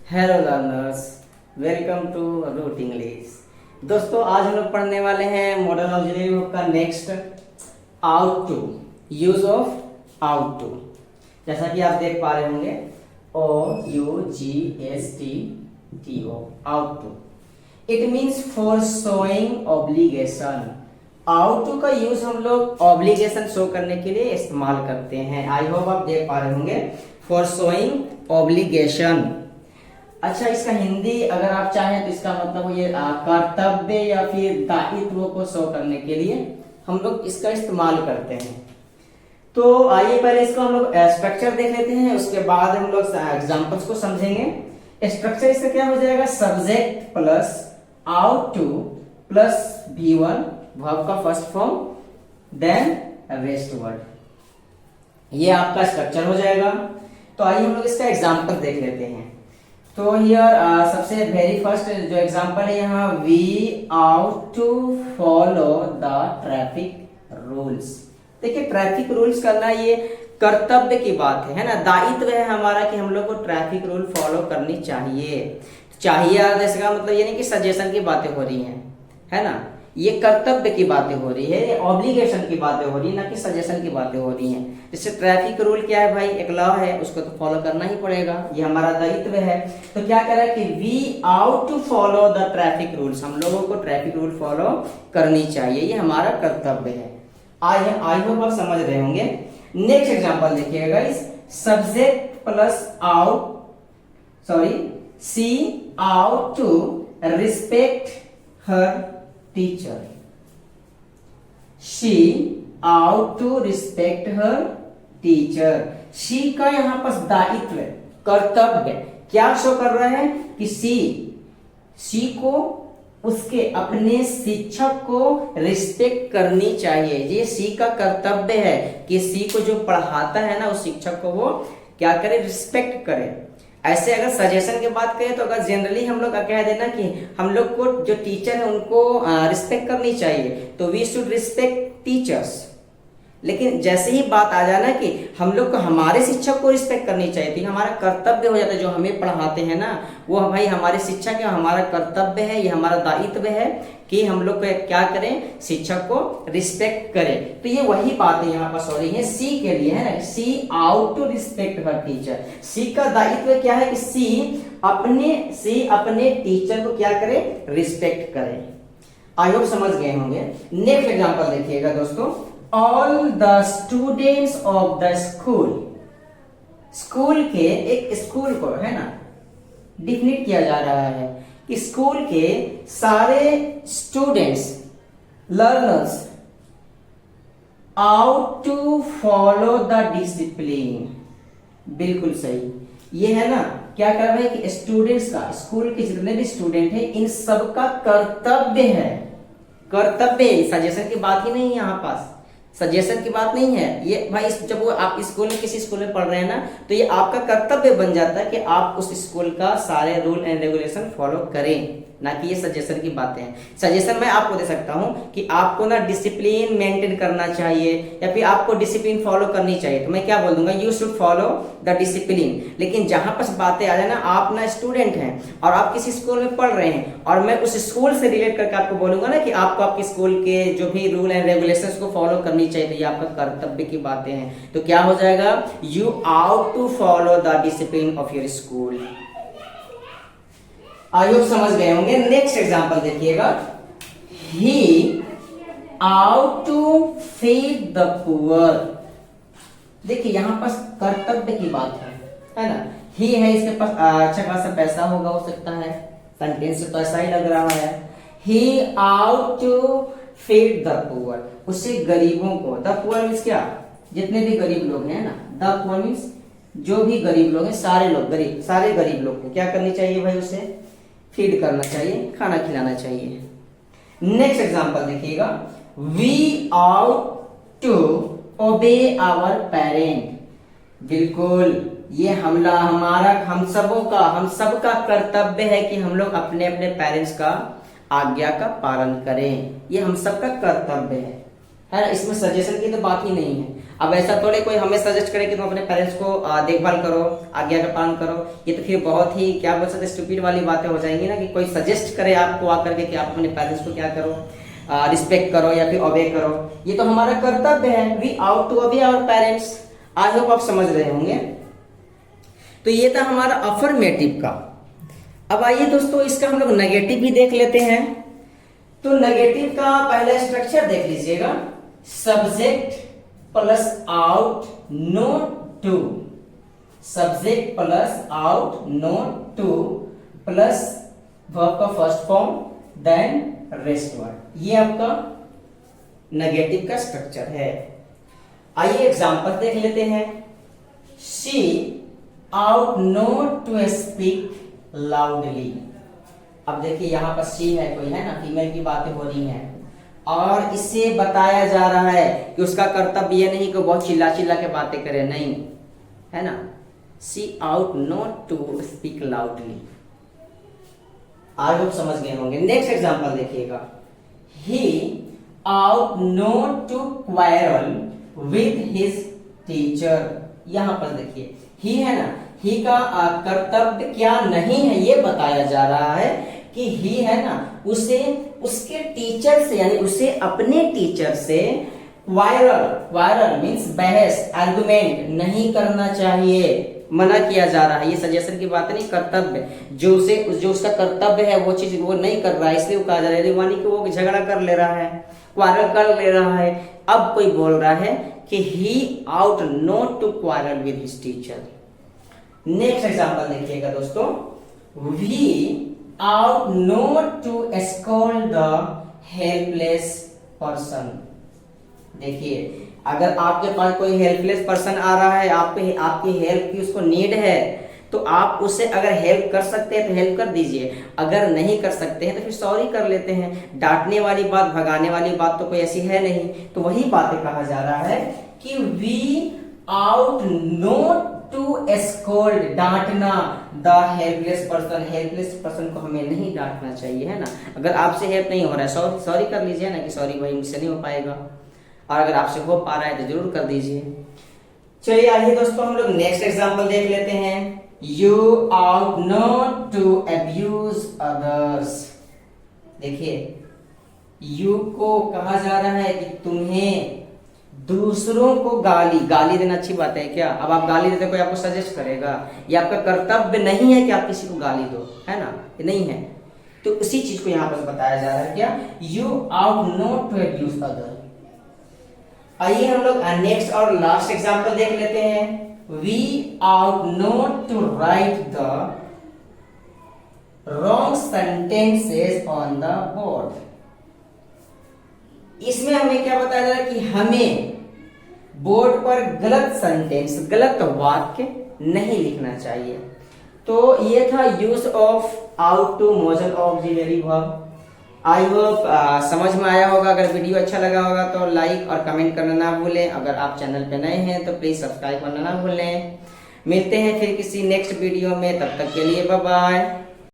Hello learners, welcome to root English. दोस्तों, आज हम लोग पढ़ने वाले हैं मॉडर्न ऑक्सिलरी वर्ब का next ought to, use of ought to. जैसा कि आप देख पा रहे होंगे, OUGSTTO, ought to. It means for showing obligation. Ought to का यूज हम लोग ऑब्लिगेशन शो करने के लिए इस्तेमाल करते हैं। आई होप आप देख पा रहे होंगे, फॉर शोइंग ऑब्लिगेशन। अच्छा, इसका हिंदी अगर आप चाहें तो इसका मतलब ये कर्तव्य या फिर दायित्व को शो करने के लिए हम लोग इसका इस्तेमाल करते हैं। तो आइए पहले इसको हम लोग स्ट्रक्चर देख लेते हैं, उसके बाद हम लोग एग्जांपल्स को समझेंगे। स्ट्रक्चर इसका क्या हो जाएगा? Subject plus ought to plus V1 verb का first form, then rest word. ये आपका स्ट्रक्चर हो जाएगा। तो आइए हम लोग इसका एग्जांपल देख लेते हैं। तो हियर सबसे वेरी फर्स्ट जो एग्जांपल है यहाँ, we ought to follow the traffic rules. देखिए, ट्रैफिक रूल्स करना ये कर्तव्य की बात है ना, दायित्व है हमारा कि हम लोग को ट्रैफिक रूल फॉलो करनी चाहिए। इसका मतलब ये नहीं कि सजेशन की बातें हो रही हैं, है ना, ये कर्तव्य की बातें हो रही है, ये ऑब्लिगेशन की बातें हो रही है, ना कि सजेशन की बातें हो रही हैं। जैसे ट्रैफिक रूल क्या है भाई? एक लॉ है, उसको तो फॉलो करना ही पड़ेगा, ये हमारा दायित्व है। तो क्या कह रहा है कि we ought to follow the traffic rules, हम लोगों को ट्रैफिक रूल फॉलो करनी चाहिए, ये हमारा कर्तव्य है। आई होप आप समझ रहे होंगे। नेक्स्ट एग्जांपल देखिएगा, इस subject plus she ought to respect her teacher. She ought to respect her teacher. She का यहां पर दायित्व, कर्तव्य क्या शो कर रहा है कि सी को उसके अपने शिक्षक को रिस्पेक्ट करनी चाहिए। ये सी का कर्तव्य है कि सी को जो पढ़ाता है ना, उस शिक्षक को वो क्या करे? रिस्पेक्ट करे। ऐसे अगर सजेशन की बात करें तो अगर जनरली हम लोग कह देना कि हम लोग को जो टीचर है उनको रिस्पेक्ट करनी चाहिए, तो वी शुड रिस्पेक्ट टीचर्स। लेकिन जैसे ही बात आ जाना कि हम लोग को हमारे शिक्षक को रिस्पेक्ट करनी चाहिए, तो हमारा कर्तव्य हो जाता है। जो हमें पढ़ाते हैं ना, वो भाई हमारे शिक्षक है, हमारा कर्तव्य है, ये हमारा दायित्व है कि हम लोग क्या करें? शिक्षक को रिस्पेक्ट करें। तो ये वही बात है यहाँ पर हो रही है सी के लिए, है ना। She ought to respect her teacher. She का दायित्व क्या है कि सी अपने टीचर को क्या करे? रिस्पेक्ट करे। आई होप समझ गए होंगे। नेक्स्ट एग्जांपल देखिएगा दोस्तों, all the students of the school. School के, एक स्कूल को, है ना, डिफिनेट किया जा रहा है कि स्कूल के सारे students, learners ought to follow the discipline. बिल्कुल सही, ये है ना, क्या कर रहे हैं कि स्टूडेंट्स का, स्कूल के जितने भी स्टूडेंट हैं, इन सबका कर्तव्य है। कर्तव्य, सजेशन की बात ही नहीं है यहाँ पास, सजेशन की बात नहीं है ये भाई। जब वो आप स्कूल में, किसी स्कूल में पढ़ रहे हैं ना, तो ये आपका कर्तव्य बन जाता है कि आप उस स्कूल का सारे रूल एंड रेगुलेशन फॉलो करें, ना कि ये सजेशन की बातें हैं। सजेशन मैं आपको दे सकता हूं कि आपको ना डिसिप्लिन मेंटेन करना चाहिए या फिर आपको डिसिप्लिन फॉलो करनी चाहिए, तो मैं क्या बोल दूंगा? You should follow the discipline. लेकिन जहां पर बातें आ जाए ना, आप ना स्टूडेंट हैं और आप किसी स्कूल में पढ़ रहे हैं और मैं उस स्कूल से रिलेट करके आपको बोलूंगा ना कि आपको आपके स्कूल के जो भी रूल एंड रेगुलेशंस को फॉलो करनी चाहिए, तो ये आपका कर्तव्य की बातें हैं। तो क्या हो जाएगा? You ought to follow the discipline of your school. I hope समझ गए होंगे। नेक्स्ट एग्जांपल देखिएगा, he ought to feed the poor. देखिए, यहां पर कर्तव्य की बात है ना। ही है, इसके पास अच्छा खासा पैसा होगा, हो सकता है, सेंटेंस से तो ऐसा ही लग रहा है। He ought to feed the poor, उसे गरीबों को, द पुअर मीन्स क्या? जितने भी गरीब लोग हैं ना, द पुअर मीन्स जो भी गरीब लोग हैं, सारे लोग गरीब, सारे गरीब लोग को क्या करनी चाहिए भाई? उसे फीड करना चाहिए, खाना खिलाना चाहिए। नेक्स्ट एग्जांपल देखिएगा, we ought to obey our parent. बिल्कुल, ये हम सबका कर्तव्य है कि हम लोग अपने अपने पेरेंट्स का आज्ञा का पालन करें। ये हम सबका कर्तव्य है ना। इसमें सजेशन की तो बात ही नहीं है। अब ऐसा थोड़े कोई हमें सजेस्ट करे कि तुम अपने पेरेंट्स को देखभाल करो, आज्ञा का पालन करो, ये तो फिर बहुत ही क्या बोल सकते स्टूपिड वाली बातें हो जाएंगी ना, कि कोई सजेस्ट करे आपको आकर के कि आप अपने पेरेंट्स को क्या करो, रिस्पेक्ट करो या फिर ओबे करो। ये तो हमारा कर्तव्य है, we ought to obey our parents. I hope आप समझ रहे होंगे। तो ये था हमारा अफर्मेटिव का। अब आइए दोस्तों इसका हम लोग नेगेटिव भी देख लेते हैं। तो नेगेटिव का पहला स्ट्रक्चर देख लीजिएगा, subject plus ought not to, subject plus ought not to plus verb का first form then rest word, ये आपका नेगेटिव का स्ट्रक्चर है। आइए एग्जांपल देख लेते हैं। She ought not to speak loudly. अब देखिए यहां पर शी है, कोई है ना, फीमेल की बातें हो रही हैं और इससे बताया जा रहा है कि उसका कर्तव्य ये नहीं कि बहुत चिल्ला चिल्ला के बातें करे, नहीं है ना। She ought not to speak loudly. आज आप समझ गए होंगे। नेक्स्ट एग्जांपल देखिएगा, he ought not to quarrel with his teacher. यहां पर देखिए ही है ना, ही का कर्तव्य क्या नहीं है ये बताया जा रहा है कि ही है ना उसे उसके टीचर से यानी उसे अपने टीचर से क्वारल मीन्स बहस आर्गुमेंट नहीं करना चाहिए, मना किया जा रहा है। ये सजेशन की बात नहीं, कर्तव्य जो उसका कर्तव्य है वो चीज वो नहीं कर रहा है, इसलिए वो कहा जा रहा है, मानी कि वो झगड़ा कर ले रहा है, क्वारल कर ले रहा है। अब कोई बोल रहा है कि he ought not to quarrel with his teacher. Next example देखिएगा दोस्तों, we ought not to scold the helpless person. देखिए अगर आपके पास कोई हेल्पलेस पर्सन आ रहा है, आपकी हेल्प की उसको नीड है, तो आप उसे अगर हेल्प कर सकते हैं तो हेल्प कर दीजिए, अगर नहीं कर सकते हैं तो फिर सॉरी कर लेते हैं। डांटने वाली बात, भगाने वाली बात तो कोई ऐसी है नहीं। तो वही बातें कहा जा रहा है कि we ought not to scold, डांटना the helpless person, helpless person को हमें नहीं डांटना चाहिए, है ना। अगर आपसे हेल्प नहीं हो रहा है सॉरी कर लीजिए ना, कि सॉरी भाई मुझसे नहीं हो पाएगा, और अगर आपसे हो पा रहा है तो जरूर कर दीजिए। चलिए आइए दोस्तों हम लोग नेक्स्ट एग्जांपल देख लेते हैं। You ought not to abuse others. देखिए यू को कहा जा रहा है कि तुम्हें दूसरों को गाली देना अच्छी बात है क्या? अब आप गाली देते कोई आपको सजेस्ट करेगा? ये आपका कर्तव्य नहीं है कि आप किसी को गाली दो, है ना, ये नहीं है। तो उसी चीज को यहाँ पर बताया जा रहा है क्या, you ought not to abuse other. आइए हम लोग नेक्स्ट और लास्ट एग्जांपल देख लेते हैं। We ought not to write the wrong sentences on the board. इसमें हमें क्या बताया जा रहा है कि हमें बोर्ड पर गलत सेंटेंस, गलत वाक्य नहीं लिखना चाहिए। तो ये था use of ought to modal auxiliary verb. I hope समझ में आया होगा। अगर वीडियो अच्छा लगा होगा तो लाइक और कमेंट करना ना भूलें। अगर आप चैनल पे नए हैं तो प्लीज सब्सक्राइब करना ना भूलें। मिलते हैं फिर किसी नेक्स्ट वीडियो में, तब तक के लिए बाय बाय।